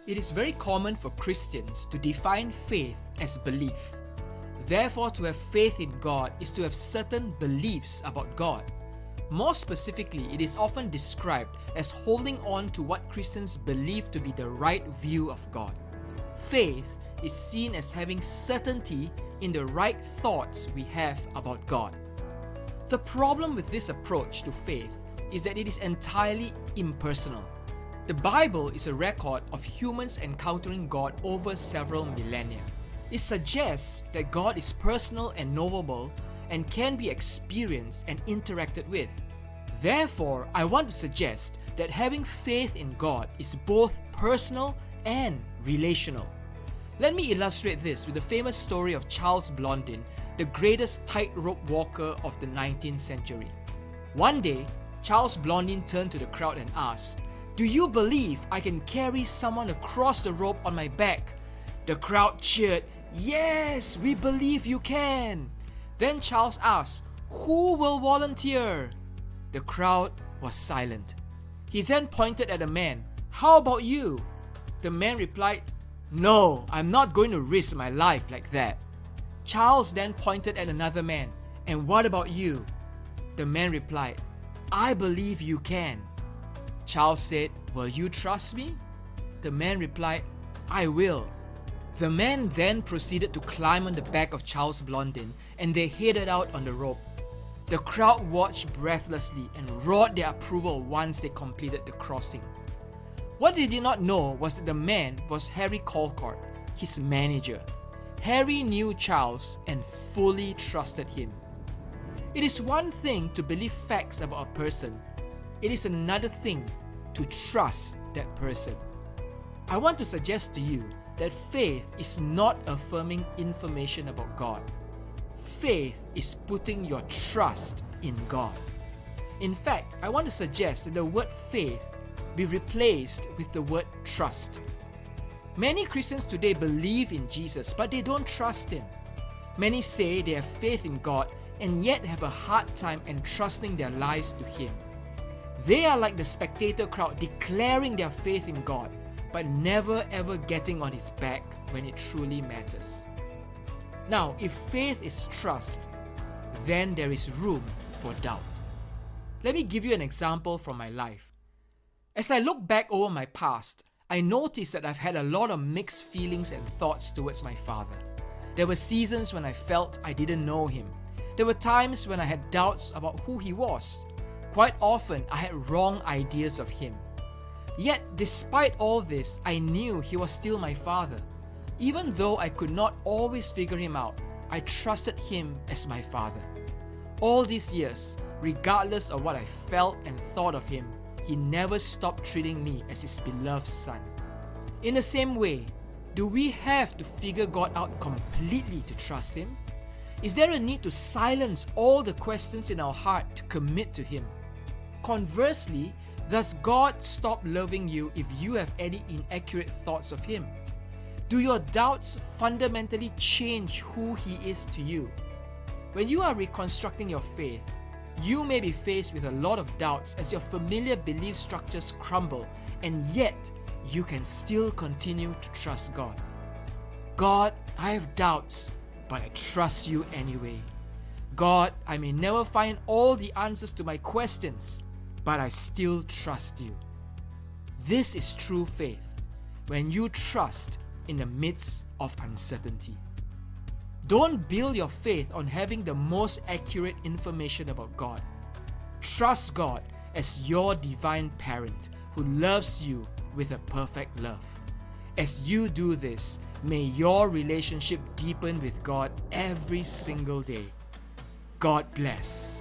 It is very common for Christians to define faith as belief. Therefore, to have faith in God is to have certain beliefs about God. More specifically, it is often described as holding on to what Christians believe to be the right view of God. Faith is seen as having certainty in the right thoughts we have about God. The problem with this approach to faith is that it is entirely impersonal. The Bible is a record of humans encountering God over several millennia. It suggests that God is personal and knowable and can be experienced and interacted with. Therefore, I want to suggest that having faith in God is both personal and relational. Let me illustrate this with the famous story of Charles Blondin, the greatest tightrope walker of the 19th century. One day, Charles Blondin turned to the crowd and asked, "Do you believe I can carry someone across the rope on my back?" The crowd cheered, "Yes, we believe you can." Then Charles asked, "Who will volunteer?" The crowd was silent. He then pointed at a man. "How about you?" The man replied, "No, I'm not going to risk my life like that." Charles then pointed at another man. "And what about you?" The man replied, "I believe you can." Charles said, "Will you trust me?" The man replied, "I will." The man then proceeded to climb on the back of Charles Blondin, and they headed out on the rope. The crowd watched breathlessly and roared their approval once they completed the crossing. What they did not know was that the man was Harry Colcord, his manager. Harry knew Charles and fully trusted him. It is one thing to believe facts about a person. It is another thing to trust that person. I want to suggest to you that faith is not affirming information about God. Faith is putting your trust in God. In fact, I want to suggest that the word faith be replaced with the word trust. Many Christians today believe in Jesus, but they don't trust Him. Many say they have faith in God and yet have a hard time entrusting their lives to Him. They are like the spectator crowd declaring their faith in God, but never ever getting on His back when it truly matters. Now, if faith is trust, then there is room for doubt. Let me give you an example from my life. As I look back over my past, I noticed that I've had a lot of mixed feelings and thoughts towards my father. There were seasons when I felt I didn't know him. There were times when I had doubts about who he was. Quite often, I had wrong ideas of him. Yet, despite all this, I knew he was still my father. Even though I could not always figure him out, I trusted him as my father. All these years, regardless of what I felt and thought of him, he never stopped treating me as his beloved son. In the same way, do we have to figure God out completely to trust Him? Is there a need to silence all the questions in our heart to commit to Him? Conversely, does God stop loving you if you have any inaccurate thoughts of Him? Do your doubts fundamentally change who He is to you? When you are reconstructing your faith, you may be faced with a lot of doubts as your familiar belief structures crumble, and yet you can still continue to trust God. God, I have doubts, but I trust you anyway. God, I may never find all the answers to my questions, but I still trust you. This is true faith, when you trust in the midst of uncertainty. Don't build your faith on having the most accurate information about God. Trust God as your divine parent who loves you with a perfect love. As you do this, may your relationship deepen with God every single day. God bless.